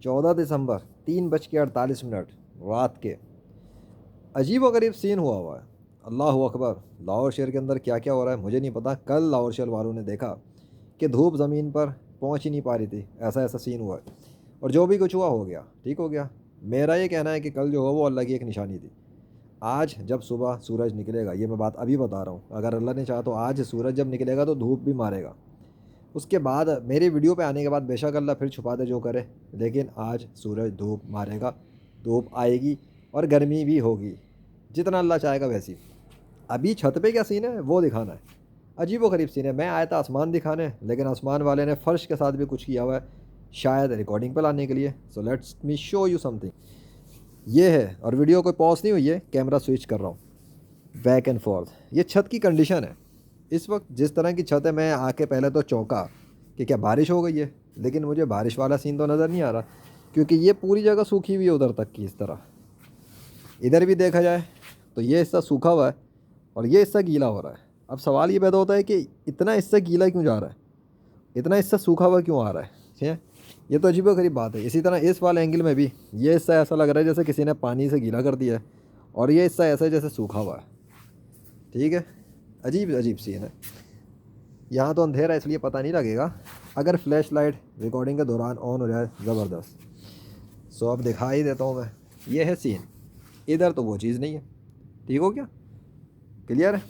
14 दिसंबर 3:48 रात के अजीब व गरीब सीन हुआ है। अल्लाह अकबर। लाहौर शहर के अंदर क्या क्या हो रहा है मुझे नहीं पता। कल लाहौर शहर वालों ने देखा कि धूप ज़मीन पर पहुंच ही नहीं पा रही थी, ऐसा ऐसा सीन हुआ है। और जो भी कुछ हुआ हो गया, ठीक हो गया। मेरा ये कहना है कि कल जो हुआ वो अल्लाह की एक निशानी थी। आज जब सुबह सूरज निकलेगा, ये मैं बात अभी बता रहा हूँ, अगर अल्लाह ने चाहा तो आज सूरज जब निकलेगा तो धूप भी मारेगा। उसके बाद मेरे वीडियो पे आने के बाद बेशक अल्लाह फिर छुपा दे जो करे, लेकिन आज सूरज धूप मारेगा, धूप आएगी और गर्मी भी होगी, जितना अल्लाह चाहेगा वैसी। अभी छत पे क्या सीन है वो दिखाना है। अजीब व गरीब सीन है। मैं आया था आसमान दिखाने, लेकिन आसमान वाले ने फ़र्श के साथ भी कुछ किया हुआ है, शायद रिकॉर्डिंग पर लाने के लिए। So let's me show you something. ये है, और वीडियो कोई पॉज नहीं हुई है, कैमरा स्विच कर रहा हूँ बैक एंड फोर्थ। ये छत की कंडीशन है इस वक्त। जिस तरह की छत है, मैं आके पहले तो चौंका कि क्या बारिश हो गई है, लेकिन मुझे बारिश वाला सीन तो नज़र नहीं आ रहा, क्योंकि ये पूरी जगह सूखी हुई है उधर तक की। इस तरह इधर भी देखा जाए तो ये हिस्सा सूखा हुआ है और ये हिस्सा गीला हो रहा है। अब सवाल ये पैदा होता है कि इतना हिस्सा गीला क्यों जा रहा है, इतना हिस्सा सूखा हुआ क्यों आ रहा है। ठीक है, ये तो अजीबोगरीब बात है। इसी तरह इस वाले एंगल में भी ये हिस्सा ऐसा लग रहा है जैसे किसी ने पानी से गीला कर दिया है, और ये हिस्सा ऐसा है जैसे सूखा हुआ है। ठीक है, अजीब अजीब सीन है। यहाँ तो अंधेरा है इसलिए पता नहीं लगेगा, अगर फ्लैश लाइट रिकॉर्डिंग के दौरान ऑन हो जाए ज़बरदस्त। सो अब दिखाई देता हूँ मैं। ये है सीन, इधर तो वो चीज़ नहीं है। ठीक हो गया, क्लियर है।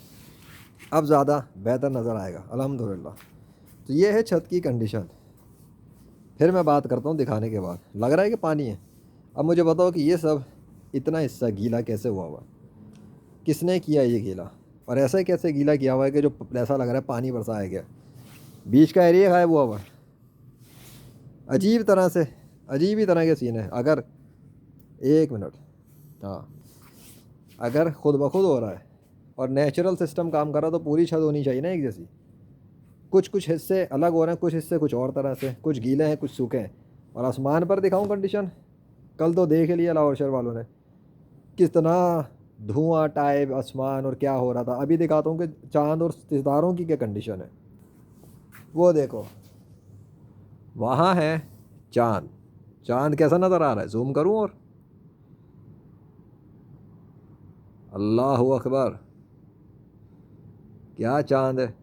अब ज़्यादा बेहतर नज़र आएगा अल्हम्दुलिल्लाह। तो ये है छत की कंडीशन। फिर मैं बात करता हूँ दिखाने के बाद। लग रहा है कि पानी है। अब मुझे बताओ कि ये सब इतना हिस्सा गीला कैसे हुआ, किसने किया ये गीला, और ऐसा ही कैसे गीला किया हुआ है कि जो ऐसा लग रहा है पानी बरसाया गया। बीच का एरिया गायब हुआ है अजीब तरह से, अजीब ही तरह के सीन है। अगर एक मिनट, हाँ, अगर खुद ब खुद हो रहा है और नेचुरल सिस्टम काम कर रहा है तो पूरी छत होनी चाहिए ना एक जैसी। कुछ कुछ हिस्से अलग हो रहे हैं, कुछ हिस्से कुछ और तरह से, कुछ गीले हैं कुछ सूखे हैं। और आसमान पर दिखाऊं कंडीशन, कल तो देख लिया लाहौर शहर वालों ने कितना धुआं टाइप आसमान और क्या हो रहा था। अभी दिखाता हूँ कि चांद और सितारों की क्या कंडीशन है। वो देखो, वहाँ है चांद। चांद कैसा नज़र आ रहा है, जूम करूँ और अल्लाह अकबर, क्या चांद है,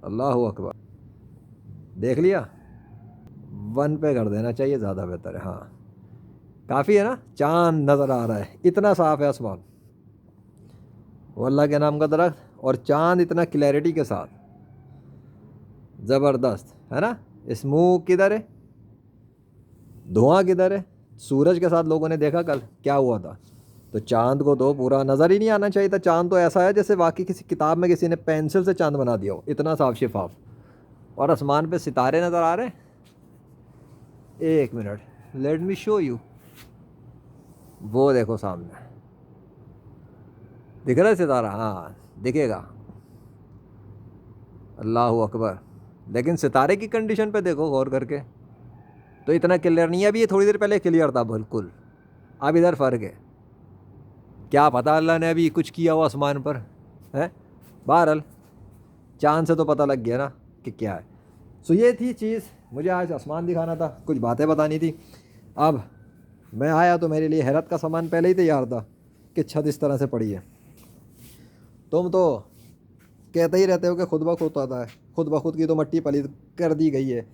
अल्लाह अकबर। देख लिया, 1 पे कर देना चाहिए, ज़्यादा बेहतर है। हाँ, काफ़ी है ना, चांद नज़र आ रहा है, इतना साफ़ है आसमान, वो अल्लाह के नाम का दरख्त और चांद इतना क्लैरिटी के साथ, ज़बरदस्त है ना। स्मोक किधर है, धुआं किधर है। सूरज के साथ लोगों ने देखा कल क्या हुआ था, तो चांद को तो पूरा नज़र ही नहीं आना चाहिए था। चांद तो ऐसा है जैसे वाकई किसी किताब में किसी ने पेंसिल से चांद बना दिया हो, इतना साफ शिफाफ। और आसमान पे सितारे नज़र आ रहे हैं। एक minute, let me show you. वो देखो सामने दिख रहा है सितारा, हाँ दिखेगा, अल्लाह अकबर। लेकिन सितारे की कंडीशन पे देखो गौर करके, तो इतना क्लियर नहीं है। अभी ये थोड़ी देर पहले क्लियर था बिल्कुल, अब इधर फ़र्क है। क्या पता अल्लाह ने अभी कुछ किया हो आसमान पर है। बहरहाल चांद से तो पता लग गया ना कि क्या है। सो ये थी चीज़, मुझे आज आसमान दिखाना था, कुछ बातें बतानी थी। अब मैं आया तो मेरे लिए हैरत का सामान पहले ही तैयार था कि छत इस तरह से पड़ी है। तुम तो कहते ही रहते हो कि खुद ब खुद आता है, खुद ब खुद की तो मट्टी पलीद कर दी गई है।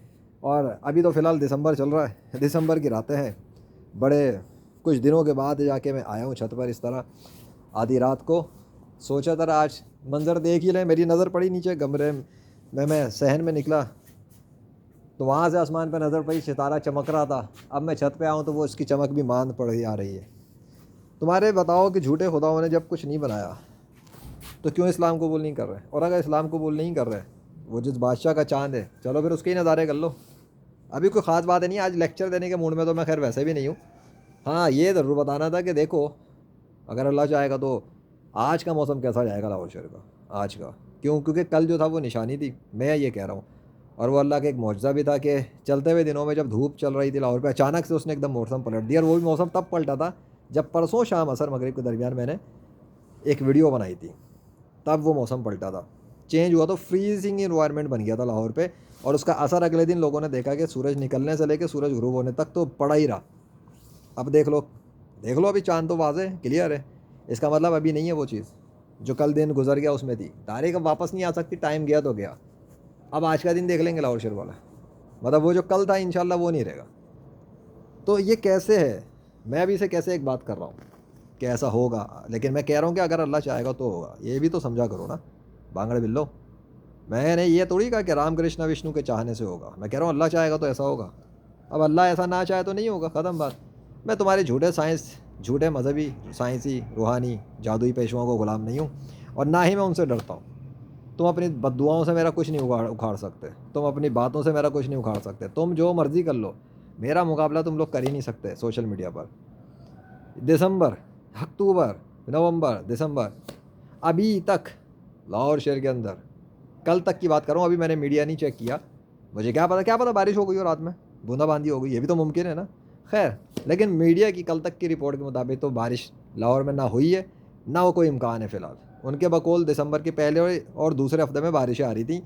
और अभी तो फ़िलहाल दिसंबर चल रहा है, दिसंबर की रातें हैं। बड़े कुछ दिनों के बाद जाके मैं आया हूँ छत पर इस तरह आधी रात को। सोचा था आज मंज़र देख ही लें, मेरी नज़र पड़ी नीचे कमरे में, मैं सहन में निकला तो वहाँ से आसमान पर नज़र पड़ी, सितारा चमक रहा था। अब मैं छत पे आऊँ तो वो इसकी चमक भी मांद पड़ आ रही है। तुम्हारे बताओ कि झूठे खुदाओं ने जब कुछ नहीं बनाया तो क्यों इस्लाम कबूल नहीं कर रहे, और अगर इस्लाम कबूल नहीं कर रहे, वो जिस बादशाह का चांद है, चलो फिर उसके ही नज़ारे कर लो। अभी कोई ख़ास बात है नहीं, आज लेक्चर देने के मूड में तो मैं खैर वैसे भी नहीं हूँ। हाँ, ये ज़रूर बताना था कि देखो अगर अल्लाह चाहेगा तो आज का मौसम कैसा जाएगा लाहौर शहर का आज का। क्यों, क्योंकि कल जो था वो निशानी थी, मैं ये कह रहा हूँ। और वो अल्लाह का एक मौजज़ा भी था कि चलते हुए दिनों में जब धूप चल रही थी लाहौर पे, अचानक से उसने एकदम मौसम पलट दिया। और वो भी मौसम तब पलटा था जब परसों शाम असर मगरिब के दरमियान मैंने एक वीडियो बनाई थी, तब वो मौसम पलटा था, चेंज हुआ। तो फ्रीजिंग इन्वायरमेंट बन गया था लाहौर पे। और उसका असर अगले दिन लोगों ने देखा कि सूरज निकलने से लेकर सूरज ग्रूब होने तक तो पड़ा ही रहा। अब देख लो अभी चाँद तो वाज़े क्लियर है। इसका मतलब अभी नहीं है वो चीज़ जो कल दिन गुजर गया उसमें थी। तारीख अब वापस नहीं आ सकती, टाइम गया तो गया। अब आज का दिन देख लेंगे लाहौर शेर वाला, मतलब वो जो कल था इंशाल्लाह वो नहीं रहेगा। तो ये कैसे है, मैं अभी से कैसे एक बात कर रहा हूँ कि ऐसा होगा, लेकिन मैं कह रहा हूँ कि अगर अल्लाह चाहेगा तो होगा, ये भी तो समझा करो ना बांगड़े बिल्लो। मैंने ये थोड़ी कहा कि राम कृष्ण विष्णु के चाहने से होगा, मैं कह रहा हूँ अल्लाह चाहेगा तो ऐसा होगा। अब अल्लाह ऐसा ना चाहे तो नहीं होगा, ख़त्म बात। मैं तुम्हारे झूठे साइंस, झूठे मजहबी, साइंसी, रूहानी, जादुई पेशवाओं को गुलाम नहीं हूँ, और ना ही मैं उनसे डरता हूँ। तुम अपनी बद्दुआओं से मेरा कुछ नहीं उखाड़ सकते, तुम अपनी बातों से मेरा कुछ नहीं उखाड़ सकते, तुम जो मर्ज़ी कर लो, मेरा मुकाबला तुम लोग कर ही नहीं सकते सोशल मीडिया पर। दिसंबर, अक्टूबर, नवंबर, दिसंबर, अभी तक लाहौर शहर के अंदर, कल तक की बात कर रहा हूँ, अभी मैंने मीडिया नहीं चेक किया, मुझे क्या पता बारिश हो गई हो रात में, बूंदाबांदी हो गई, ये भी तो मुमकिन है ना। खैर, लेकिन मीडिया की कल तक की रिपोर्ट के मुताबिक तो बारिश लाहौर में ना हुई है, ना वो कोई इम्कान है फ़िलहाल। उनके बकौल दिसंबर के पहले और दूसरे हफ्ते में बारिशें आ रही थी।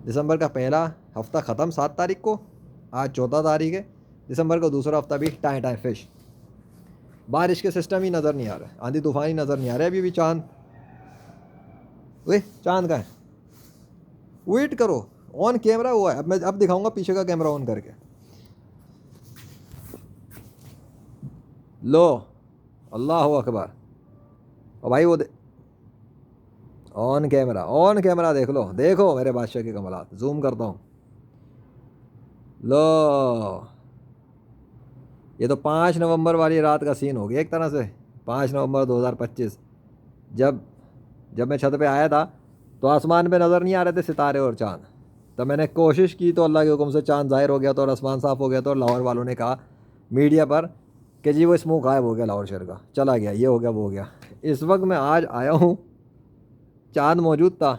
दिसंबर का पहला हफ्ता ख़त्म 7 तारीख को, आज 14 तारीख है। दिसंबर का दूसरा हफ्ता भी टाइम टाइम फिश, बारिश के सिस्टम ही नज़र नहीं आ रहा है, आंधी तूफान ही नज़र नहीं आ रहा है। अभी भी चांद, वे चांद का है, वेट करो, ऑन कैमरा हुआ है। अब मैं अब दिखाऊंगा पीछे का कैमरा ऑन करके, लो, अल्लाह अकबर। और भाई वो ऑन कैमरा देख लो, देखो मेरे बादशाह के कमलात, जूम करता हूँ, लो। ये तो 5 नवंबर वाली रात का सीन हो गया एक तरह से। 5 नवंबर 2025, जब जब मैं छत पे आया था तो आसमान पे नज़र नहीं आ रहे थे सितारे और चाँद। तब मैंने कोशिश की तो अल्लाह के हुक्म से चाँद ज़ाहिर हो गया तो, और आसमान साफ़ हो गया तो, और लाहौर वालों ने कहा मीडिया पर कि जी वो स्मोक गायब हो गया लाहौर शहर का, चला गया, ये हो गया वो हो गया। इस वक्त मैं आज आया हूँ, चाँद मौजूद था।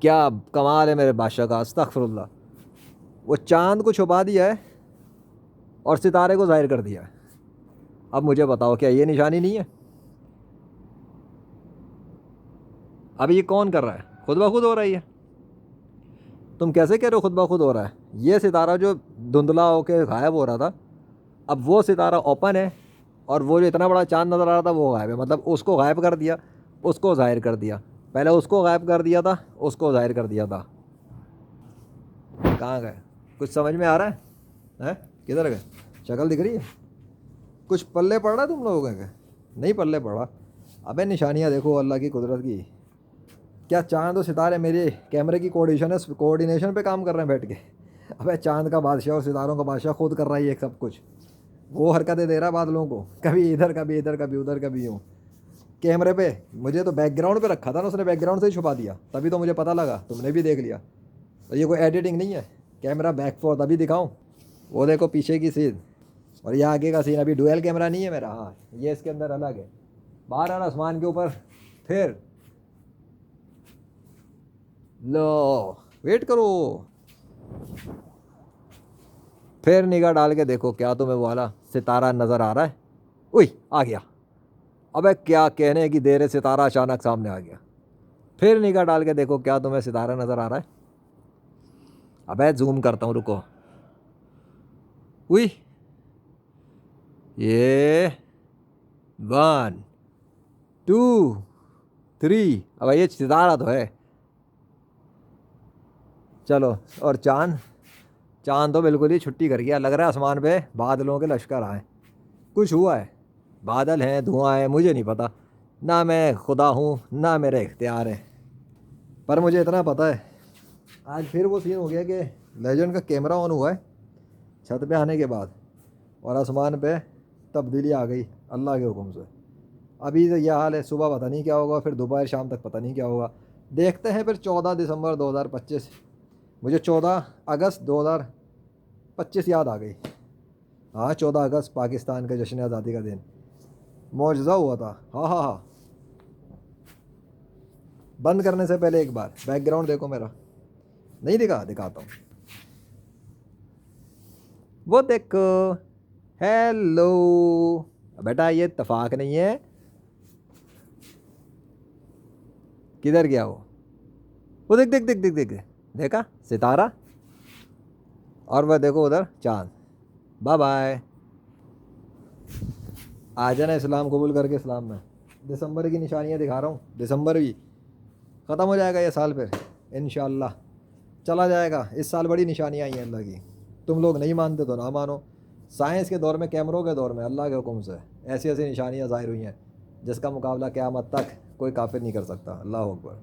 क्या कमाल है मेरे बादशाह का, अस्तगफिरुल्लाह। वो चाँद को छुपा दिया है और सितारे को ज़ाहिर कर दिया है। अब मुझे बताओ क्या ये निशानी नहीं है? अब ये कौन कर रहा है? खुद ब खुद हो रही है। तुम कैसे कह रहे हो खुद ब खुद हो रहा है? ये सितारा जो धुंधला होकर गायब हो रहा था, अब वो सितारा ओपन है, और वो जो इतना बड़ा चांद नज़र आ रहा था वो गायब है। मतलब उसको गायब कर दिया, उसको ज़ाहिर कर दिया, पहले उसको गायब कर दिया था, उसको ज़ाहिर कर दिया था। कहाँ गए? कुछ समझ में आ रहा है? हैं? किधर गए? शक्ल दिख रही है? कुछ पल्ले पड़ रहा है तुम लोगों के? नहीं पल्ले पड़ रहा। अबे निशानियाँ देखो अल्लाह की कुदरत की। क्या चांद और सितारे मेरे कैमरे की कोऑर्डिनेशन पे काम कर रहे हैं बैठ के? अबे चांद का बादशाह और सितारों का बादशाह खुद कर रहा है ये सब कुछ। वो हरकतें दे रहा है बादलों को, कभी इधर कभी इधर कभी उधर कभी यूँ। कैमरे पे मुझे तो बैकग्राउंड पे रखा था ना उसने, बैकग्राउंड से ही छुपा दिया, तभी तो मुझे पता लगा, तुमने भी देख लिया। तो ये कोई एडिटिंग नहीं है, कैमरा बैक फॉर तभी दिखाऊँ। वो देखो पीछे की सीन और ये आगे का सीन। अभी डुअल कैमरा नहीं है मेरा, हाँ ये इसके अंदर अलग है। बाहर आ आसमान के ऊपर, फिर लो वेट करो, फिर निगाह डाल के देखो क्या तुम्हें वो वाला सितारा नज़र आ रहा है? उई आ गया। अबे क्या कहने की देर है, सितारा अचानक सामने आ गया। फिर निगाह डाल के देखो क्या तुम्हें सितारा नज़र आ रहा है? अबे जूम करता हूँ रुको। उई, ये 1 2 3, अब ये सितारा तो है। चलो, और चांद, चांद तो बिल्कुल ही छुट्टी कर गया, लग रहा है आसमान पे बादलों के लश्कर आए। कुछ हुआ है, बादल हैं, धुआं है, मुझे नहीं पता, ना मैं खुदा हूँ ना मेरे इख्तियार है। पर मुझे इतना पता है, आज फिर वो सीन हो गया कि लेजेंड का कैमरा ऑन हुआ है छत पे आने के बाद, और आसमान पे तब्दीली आ गई अल्लाह के हुक्म से। अभी तो यह हाल है, सुबह पता नहीं क्या होगा, फिर दोपहर शाम तक पता नहीं क्या होगा। देखते हैं फिर। 14 दिसंबर 2025, मुझे 14 अगस्त 2025 याद आ गई। हाँ 14 अगस्त पाकिस्तान के जश्न आज़ादी का दिन, मौजज़ा हुआ था। हाँ हाँ हाँ। बंद करने से पहले एक बार बैकग्राउंड देखो मेरा, नहीं दिखाता हूँ, वो देखो। हेलो बेटा, ये इत्तेफाक नहीं है, किधर गया वो? वो देख देख देख देख देख देख। देखा सितारा, और वह देखो उधर चांद। Bye bye. आ जाना इस्लाम कबूल करके इस्लाम में। दिसंबर की निशानियाँ दिखा रहा हूँ, दिसंबर भी ख़त्म हो जाएगा ये साल फिर इंशाअल्लाह, चला जाएगा। इस साल बड़ी निशानियाँ आई हैं अल्लाह की। तुम लोग नहीं मानते तो ना मानो। साइंस के दौर में, कैमरों के दौर में अल्लाह के हुक्म से ऐसी ऐसी निशानियाँ ज़ाहिर हुई हैं जिसका मुकाबला क़यामत तक कोई काफिर नहीं कर सकता। अल्लाह हू अकबर।